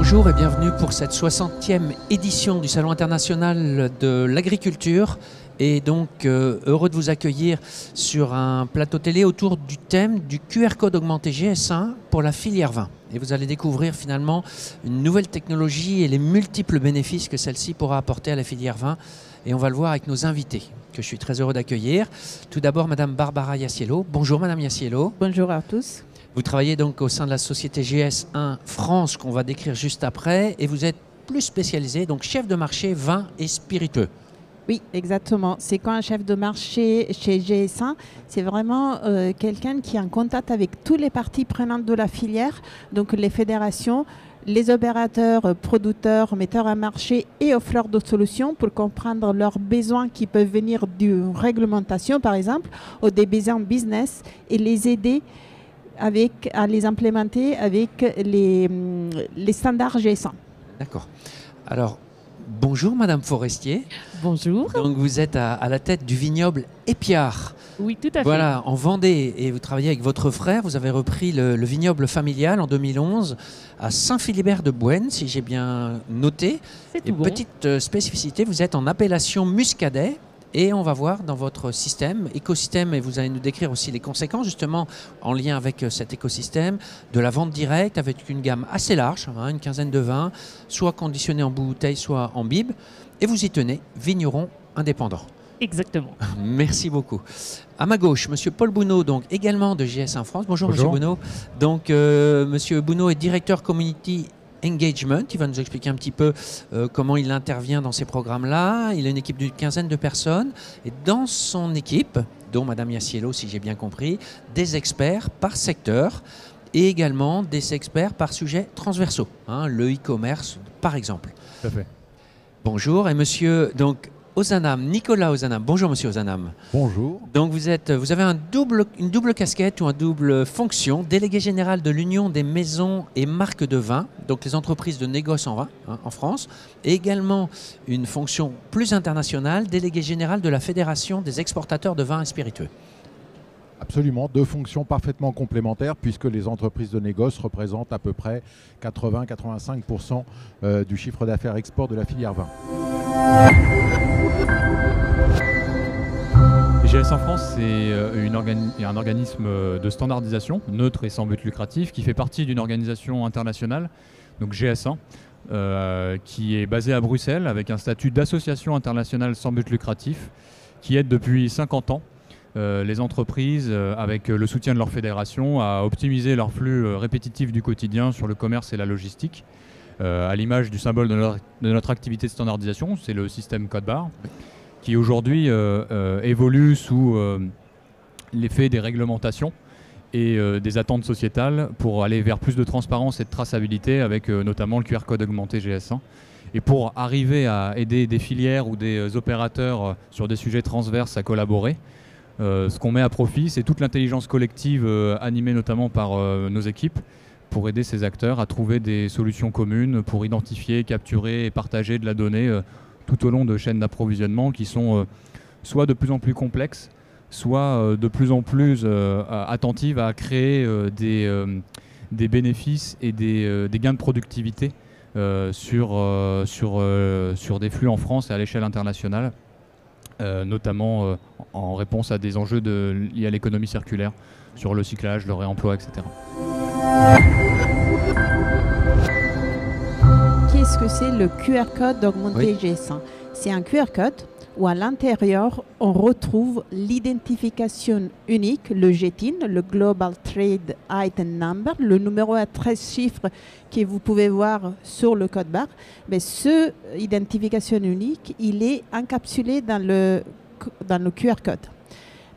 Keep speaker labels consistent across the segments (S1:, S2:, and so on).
S1: Bonjour et bienvenue pour cette 60e édition du Salon international de l'agriculture. Et donc heureux de vous accueillir sur un plateau télé autour du thème du QR code augmenté GS1 pour la filière vin. Et vous allez découvrir finalement une nouvelle technologie et les multiples bénéfices que celle-ci pourra apporter à la filière vin. Et on va le voir avec nos invités que je suis très heureux d'accueillir. Tout d'abord Madame Barbara Yassiello. Bonjour Madame Yassiello.
S2: Bonjour à tous.
S1: Vous travaillez donc au sein de la société GS1 France qu'on va décrire juste après et vous êtes plus spécialisé, donc chef de marché vin et spiritueux.
S2: Oui, exactement. C'est quand un chef de marché chez GS1, c'est vraiment quelqu'un qui est en contact avec toutes les parties prenantes de la filière, donc les fédérations, les opérateurs, producteurs, metteurs à marché et offreurs de solutions pour comprendre leurs besoins qui peuvent venir d'une réglementation par exemple, ou des besoins business et les aider à les implémenter avec les standards GS1.
S1: D'accord. Alors, bonjour Madame Forestier.
S3: Bonjour.
S1: Donc vous êtes à la tête du vignoble Épiard.
S3: Oui, tout à fait.
S1: Voilà, en Vendée. Et vous travaillez avec votre frère. Vous avez repris le vignoble familial en 2011 à Saint-Philibert-de-Bouenne, si j'ai bien noté.
S3: C'est tout
S1: Et
S3: bon.
S1: petite spécificité, vous êtes en appellation muscadet. Et on va voir dans votre écosystème, et vous allez nous décrire aussi les conséquences, justement, en lien avec cet écosystème, de la vente directe avec une gamme assez large, hein, une quinzaine de vins, soit conditionnés en bouteille, soit en bib. Et vous y tenez, vigneron indépendant.
S3: Exactement.
S1: Merci beaucoup. À ma gauche, Monsieur Paul Bounot, donc également de GS1 France. Bonjour. Monsieur Bounot. Donc, Monsieur Bounot est directeur Community Engagement. Il va nous expliquer un petit peu comment il intervient dans ces programmes-là. Il a une équipe d'une quinzaine de personnes. Et dans son équipe, dont Madame Yassiello, si j'ai bien compris, des experts par secteur et également des experts par sujets transversaux. Hein, le e-commerce, par exemple.
S4: Tout à fait.
S1: Bonjour. Et Monsieur donc, Ozanam, Nicolas Ozanam. Bonjour Monsieur Ozanam.
S4: Bonjour.
S1: Donc vous avez une double casquette ou une double fonction, délégué général de l'Union des maisons et marques de vin, donc les entreprises de négoce en vin en France, et également une fonction plus internationale, délégué général de la Fédération des exportateurs de vins et spiritueux.
S4: Absolument, deux fonctions parfaitement complémentaires puisque les entreprises de négoce représentent à peu près 80-85% du chiffre d'affaires export de la filière vin.
S5: GS1 France, c'est un organisme de standardisation, neutre et sans but lucratif, qui fait partie d'une organisation internationale, donc GS1, qui est basée à Bruxelles avec un statut d'association internationale sans but lucratif, qui aide depuis 50 ans les entreprises, avec le soutien de leur fédération, à optimiser leur flux répétitif du quotidien sur le commerce et la logistique, à l'image du symbole de notre activité de standardisation, c'est le système code-barre, qui aujourd'hui évolue sous l'effet des réglementations et des attentes sociétales pour aller vers plus de transparence et de traçabilité avec notamment le QR code augmenté GS1. Et pour arriver à aider des filières ou des opérateurs sur des sujets transverses à collaborer, ce qu'on met à profit, c'est toute l'intelligence collective animée notamment par nos équipes pour aider ces acteurs à trouver des solutions communes pour identifier, capturer et partager de la donnée tout au long de chaînes d'approvisionnement qui sont soit de plus en plus complexes, soit de plus en plus attentives à créer des bénéfices et des gains de productivité sur des flux en France et à l'échelle internationale, notamment en réponse à des enjeux liés à l'économie circulaire, sur le cyclage, le réemploi, etc.
S2: Qu'est-ce que c'est le QR code augmenté GS1 ? C'est un QR code où à l'intérieur, on retrouve l'identification unique, le GTIN, le Global Trade Item Number, le numéro à 13 chiffres que vous pouvez voir sur le code barre. Mais ce identification unique, il est encapsulé dans le QR code.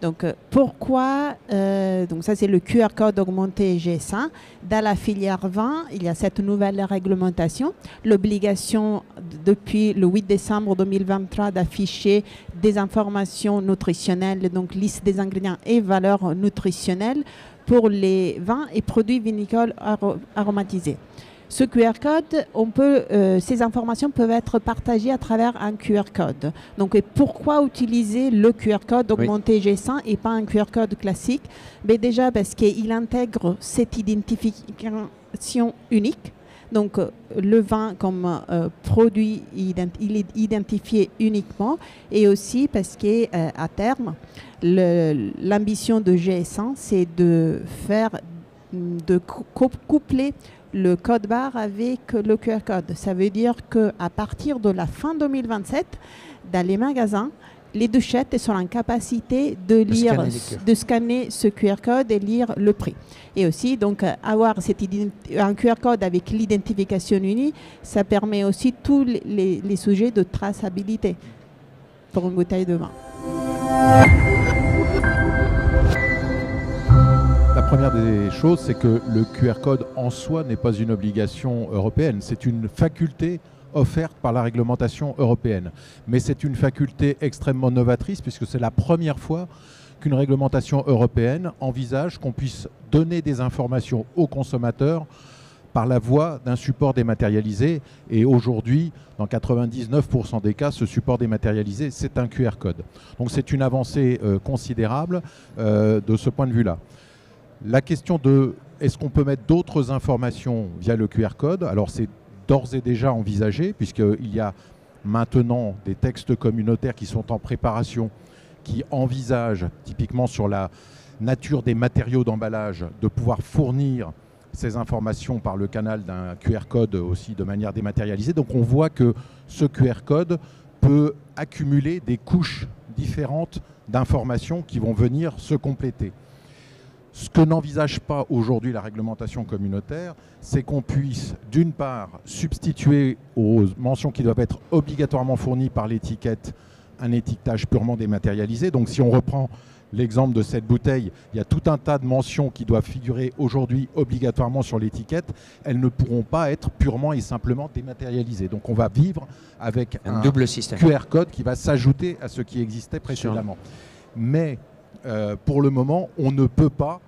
S2: Donc, pourquoi donc ça, c'est le QR code augmenté GS1. Dans la filière vin, il y a cette nouvelle réglementation. L'obligation, depuis le 8 décembre 2023, d'afficher des informations nutritionnelles, donc liste des ingrédients et valeurs nutritionnelles pour les vins et produits vinicoles aromatisés. Ce QR code, ces informations peuvent être partagées à travers un QR code. Donc, pourquoi utiliser le QR code augmenté GS1 et pas un QR code classique? Déjà parce qu'il intègre cette identification unique Donc le vin comme produit, il est identifié uniquement, et aussi parce qu'à terme, l'ambition de GS1, c'est de coupler le code barre avec le QR code. Ça veut dire qu'à partir de la fin 2027, dans les magasins, les duchettes sont en capacité de scanner ce QR code et lire le prix. Et aussi, donc, avoir un QR code avec l'identification unie, ça permet aussi tous les sujets de traçabilité pour une bouteille de vin.
S4: La première des choses, c'est que le QR code en soi n'est pas une obligation européenne, c'est une faculté offerte par la réglementation européenne. Mais c'est une faculté extrêmement novatrice puisque c'est la première fois qu'une réglementation européenne envisage qu'on puisse donner des informations aux consommateurs par la voie d'un support dématérialisé. Et aujourd'hui, dans 99% des cas, ce support dématérialisé, c'est un QR code. Donc c'est une avancée considérable de ce point de vue-là. La question de est-ce qu'on peut mettre d'autres informations via le QR code? Alors c'est d'ores et déjà envisagé, puisqu'il y a maintenant des textes communautaires qui sont en préparation, qui envisagent, typiquement sur la nature des matériaux d'emballage, de pouvoir fournir ces informations par le canal d'un QR code aussi de manière dématérialisée. Donc on voit que ce QR code peut accumuler des couches différentes d'informations qui vont venir se compléter. Ce que n'envisage pas aujourd'hui la réglementation communautaire, c'est qu'on puisse, d'une part, substituer aux mentions qui doivent être obligatoirement fournies par l'étiquette un étiquetage purement dématérialisé. Donc si on reprend l'exemple de cette bouteille, il y a tout un tas de mentions qui doivent figurer aujourd'hui obligatoirement sur l'étiquette. Elles ne pourront pas être purement et simplement dématérialisées. Donc on va vivre avec un
S1: double système
S4: QR code qui va s'ajouter à ce qui existait précédemment. Mais pour le moment, on ne peut pas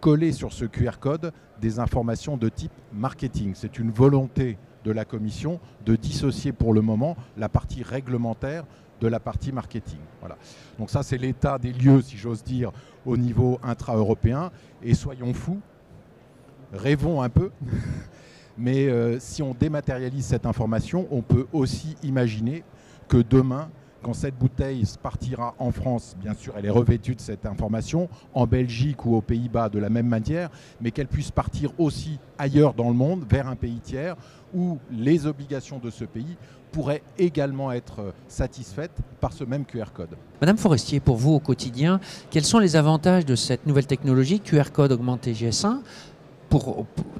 S4: coller sur ce QR code des informations de type marketing. C'est une volonté de la Commission de dissocier pour le moment la partie réglementaire de la partie marketing. Voilà. Donc ça, c'est l'état des lieux, si j'ose dire, au niveau intra-européen. Et soyons fous, rêvons un peu, mais si on dématérialise cette information, on peut aussi imaginer que demain, quand cette bouteille partira en France, bien sûr, elle est revêtue de cette information, en Belgique ou aux Pays-Bas de la même manière, mais qu'elle puisse partir aussi ailleurs dans le monde, vers un pays tiers, où les obligations de ce pays pourraient également être satisfaites par ce même QR code.
S1: Madame Forestier, pour vous au quotidien, quels sont les avantages de cette nouvelle technologie QR code augmenté GS1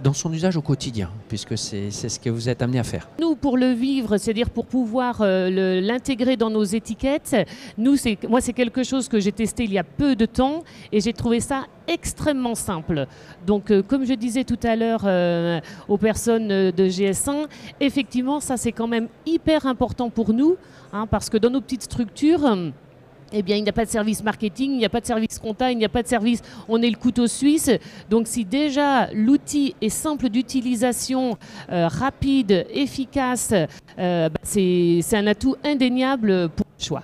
S1: dans son usage au quotidien, puisque c'est ce que vous êtes amené à faire?
S3: Nous, pour le vivre, c'est-à-dire pour pouvoir l'intégrer dans nos étiquettes, moi, c'est quelque chose que j'ai testé il y a peu de temps et j'ai trouvé ça extrêmement simple. Donc, comme je disais tout à l'heure aux personnes de GS1, effectivement, ça, c'est quand même hyper important pour nous, hein, parce que dans nos petites structures, eh bien, il n'y a pas de service marketing, il n'y a pas de service compta, il n'y a pas de service, on est le couteau suisse. Donc si déjà l'outil est simple d'utilisation, rapide, efficace, c'est un atout indéniable pour le choix.